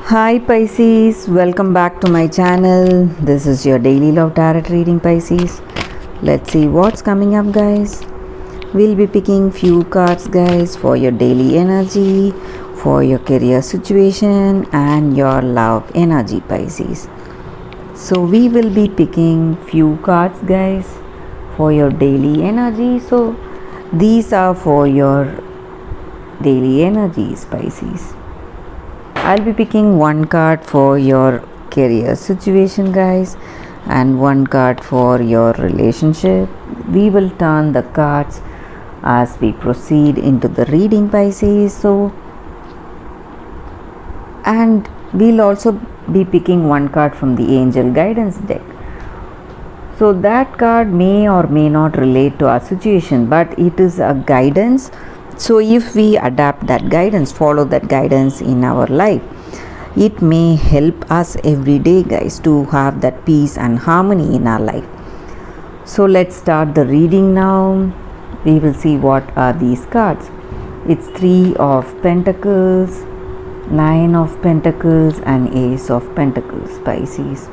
Hi Pisces, welcome back to my channel. This is your daily love tarot reading, Pisces. Let's see what's coming up, guys. We'll be picking few cards, guys, for your daily energy, for your career situation and your love energy, Pisces. So we will be picking few cards, guys, for your daily energy. So these are for your daily energies, Pisces. I'll be picking one card for your career situation, guys, and one card for your relationship. We will turn the cards as we proceed into the reading, Pisces. And we'll also be picking one card from the angel guidance deck. So that card may or may not relate to our situation, but it is a guidance. So if we adapt that guidance, follow that guidance in our life, it may help us every day, guys, to have that peace and harmony in our life. So let's start the reading now. We will see what are these cards. It's 3 of Pentacles, 9 of Pentacles and Ace of Pentacles, Pisces.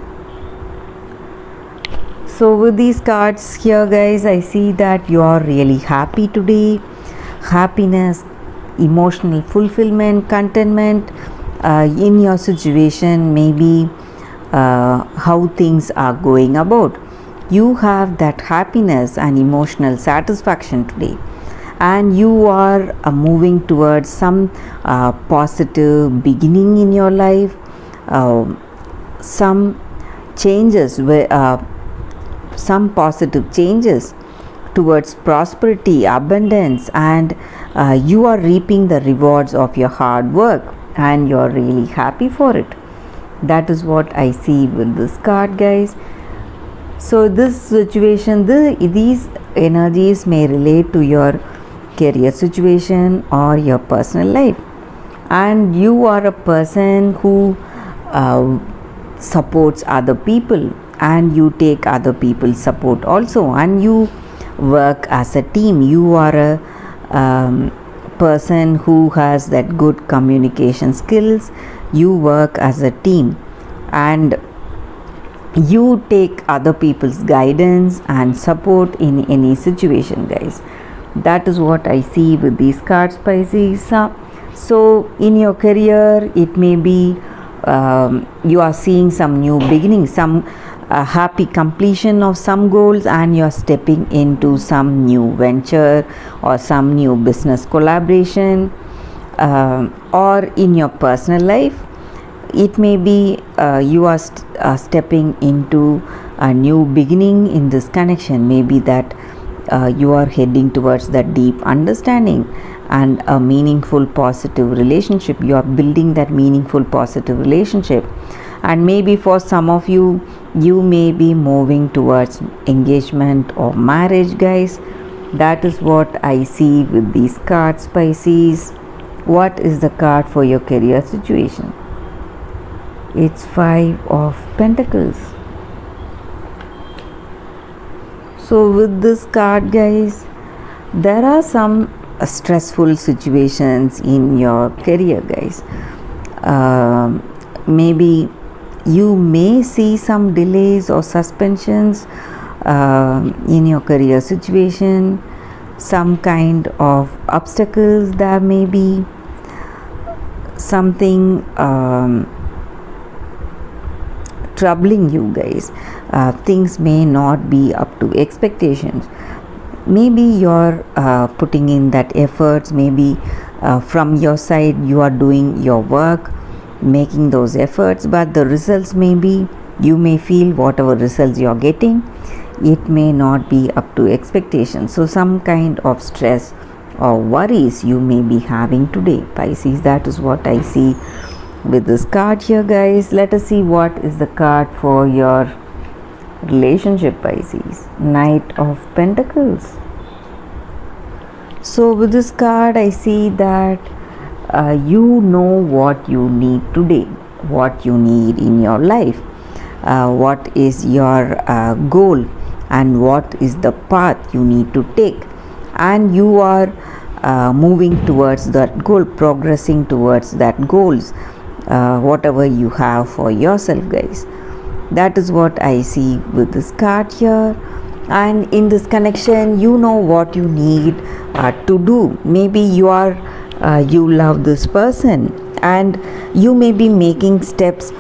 So with these cards here, guys, I see that you are really happy today. Happiness, emotional fulfillment, contentment in your situation, maybe how things are going about. You have that happiness and emotional satisfaction today, and you are moving towards some positive beginning in your life, some changes, some positive changes towards prosperity, abundance, and you are reaping the rewards of your hard work and you are really happy for it. That is what I see with this card, guys. So this situation, these energies may relate to your career situation or your personal life, and you are a person who supports other people, and you take other people's support also, and you work as a team. You are a person who has that good communication skills. You work as a team and you take other people's guidance and support in any situation, guys. That is what I see with these cards, Pisces. So in your career, it may be you are seeing some new beginning, some happy completion of some goals, and you're stepping into some new venture or some new business collaboration. Or in your personal life, it may be you are stepping into a new beginning in this connection. Maybe that you are heading towards that deep understanding and a meaningful positive relationship. You are building that meaningful positive relationship, and maybe for some of you, you may be moving towards engagement or marriage, guys. That is what I see with these cards, Pisces. What is the card for your career situation? It's 5 of Pentacles. So with this card, guys, there are some stressful situations in your career, guys. Maybe you may see some delays or suspensions in your career situation, some kind of obstacles. There may be something troubling you, guys. Things may not be up to expectations. Maybe you're putting in that efforts. Maybe from your side you are doing your work, making those efforts, but the results may be, you may feel whatever results you are getting, it may not be up to expectations. So some kind of stress or worries you may be having today, Pisces. That is what I see with this card here, guys. Let us see what is the card for your relationship, Pisces. Knight of Pentacles. So with this card, I see that you know what you need today, what you need in your life, what is your goal, and what is the path you need to take, and you are moving towards that goal, progressing towards that goals. whatever you have for yourself, guys. That is what I see with this card here. And in this connection, you know what you need to do. Maybe you love this person, and you may be making steps,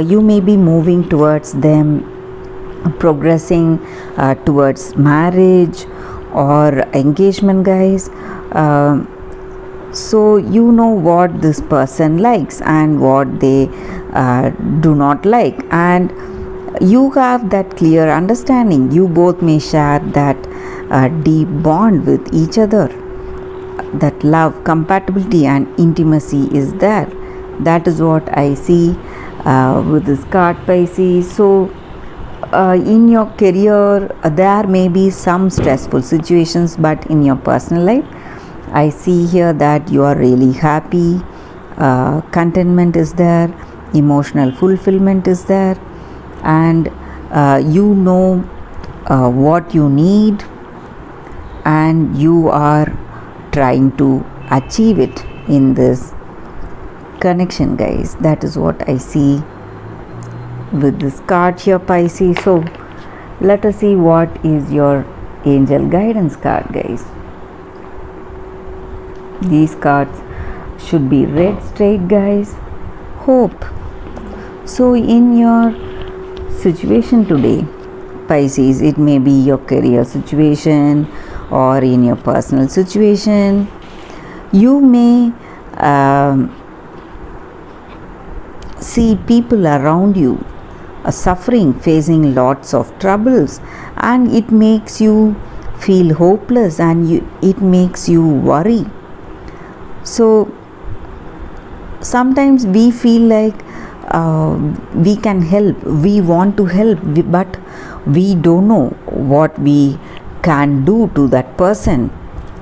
you may be moving towards them, progressing towards marriage or engagement, guys. So you know what this person likes and what they do not like, and you have that clear understanding. You both may share that deep bond with each other. That love, compatibility and intimacy is there. That is what I see with this card, Pisces. So in your career, there may be some stressful situations, but in your personal life, I see here that you are really happy. Contentment is there, emotional fulfillment is there, and you know what you need, and you are trying to achieve it in this connection, guys. That is what I see with this card here, Pisces. So let us see what is your angel guidance card, guys. These cards should be read straight, guys. Hope. So in your situation today, Pisces, it may be your career situation or in your personal situation, you may see people around you suffering, facing lots of troubles, and it makes you feel hopeless, and it makes you worry. So sometimes we feel like we can help, we want to help, but we don't know what we can do to that person.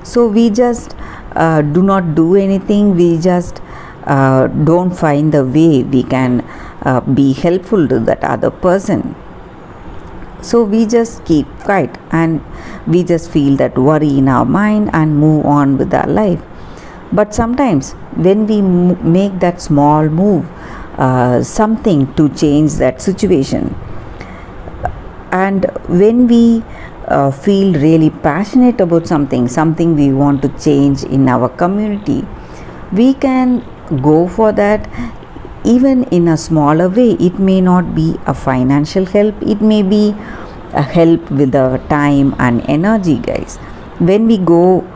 So we just do not do anything. We just don't find the way we can be helpful to that other person. So we just keep quiet, and we just feel that worry in our mind and move on with our life. But sometimes when we make that small move, something to change that situation, and when we feel really passionate about something we want to change in our community, we can go for that even in a smaller way. It may not be a financial help, it may be a help with our time and energy, guys. When we go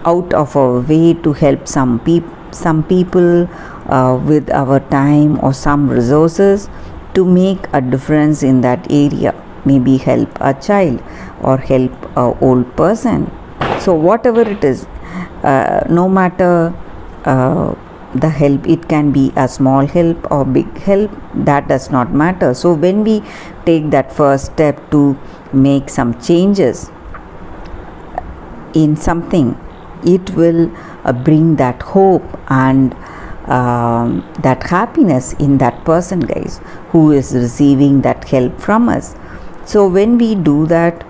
out of our way to help some people with our time or some resources to make a difference in that area, maybe help a child or help a old person. So whatever it is, no matter the help, it can be a small help or big help, that does not matter. So when we take that first step to make some changes in something, it will bring that hope and that happiness in that person, guys, who is receiving that help from us. So when we do that,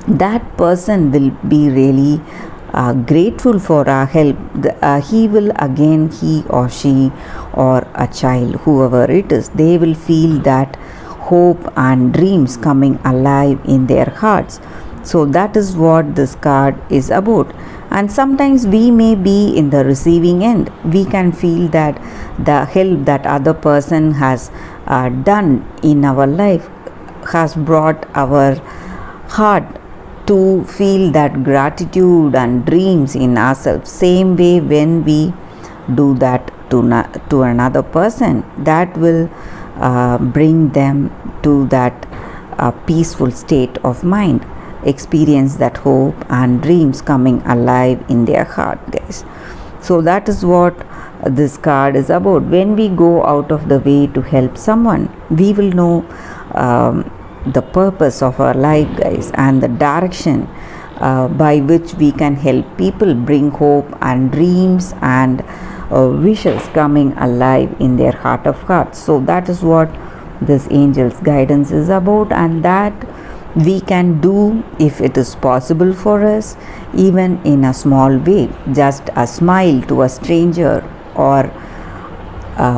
that person will be really grateful for our help. He will again, he or she or a child, whoever it is, they will feel that hope and dreams coming alive in their hearts. So that is what this card is about. And sometimes we may be in the receiving end. We can feel that the help that other person has done in our life has brought our heart to feel that gratitude and dreams in ourselves. Same way, when we do that to another person, that will bring them to that peaceful state of mind, experience that hope and dreams coming alive in their heart, guys. So that is what this card is about. When we go out of the way to help someone, we will know the purpose of our life, guys, and the direction by which we can help people, bring hope and dreams and wishes coming alive in their heart of hearts. So that is what this angel's guidance is about, and that we can do if it is possible for us, even in a small way. Just a smile to a stranger, or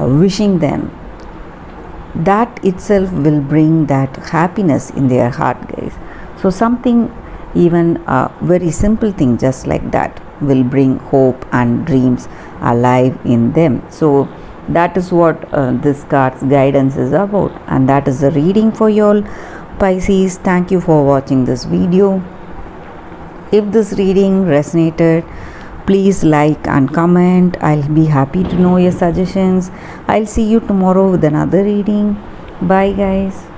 wishing them, that itself will bring that happiness in their heart, guys. So something, even a very simple thing just like that, will bring hope and dreams alive in them. So that is what this card's guidance is about, and that is the reading for you all, Pisces. Thank you for watching this video. If this reading resonated, please like and comment. I'll be happy to know your suggestions. I'll see you tomorrow with another reading. Bye, guys.